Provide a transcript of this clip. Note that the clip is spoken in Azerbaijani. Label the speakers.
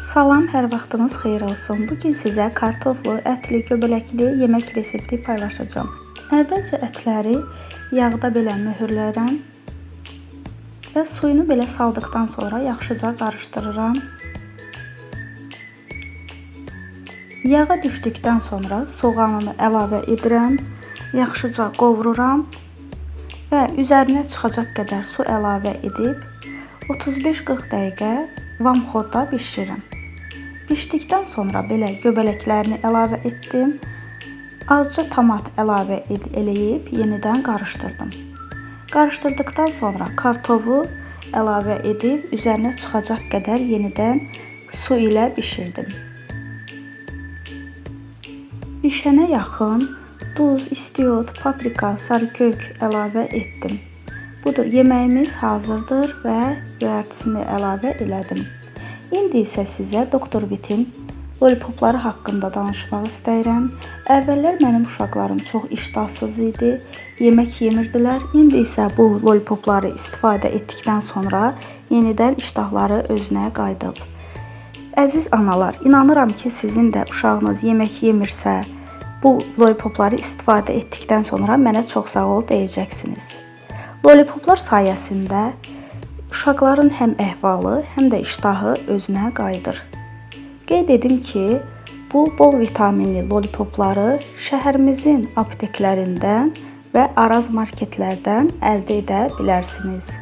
Speaker 1: Salam, hər vaxtınız xeyir olsun. Bugün sizə kartoflu, ətli, göbələkli yemək resepti paylaşacağım. Əvvəlcə ətləri yağda belə möhürləyirəm və suyunu belə saldıqdan sonra yaxşıca qarışdırıram. Yağa düşdükdən sonra soğanını əlavə edirəm, yaxşıca qovururam və üzərinə çıxacaq qədər su əlavə edib 35-40 dəqiqə vamxodda bişirirəm. Bişdikdən sonra belə göbələklərini əlavə etdim. Azca tomat əlavə eləyib yenidən qarışdırdım. Qarışdırdıqdan sonra kartofu əlavə edib üzərinə çıxacaq qədər yenidən su ilə bişirdim. Bişənə yaxın duz, istiot, paprika, sarıkök əlavə etdim. Budur, yeməyimiz hazırdır və göyərtisini əlavə elədim. İndi isə sizə Doktor Bitin lollipopları haqqında danışmaq istəyirəm. Əvvəllər mənim uşaqlarım çox iştahsız idi, yemək yemirdilər. İndi isə bu lollipopları istifadə etdikdən sonra yenidən iştahları özünə qayıdıb. Əziz analar, inanıram ki, sizin də uşağınız yemək yemirsə, bu lollipopları istifadə etdikdən sonra mənə çox sağ ol deyəcəksiniz. Lollipoplar sayəsində uşaqların həm əhvalı, həm də iştahı özünə qayıdır. Qeyd edim ki, bu bol vitaminli lollipopları şəhərimizin apteklərindən və araz marketlərdən əldə edə bilərsiniz.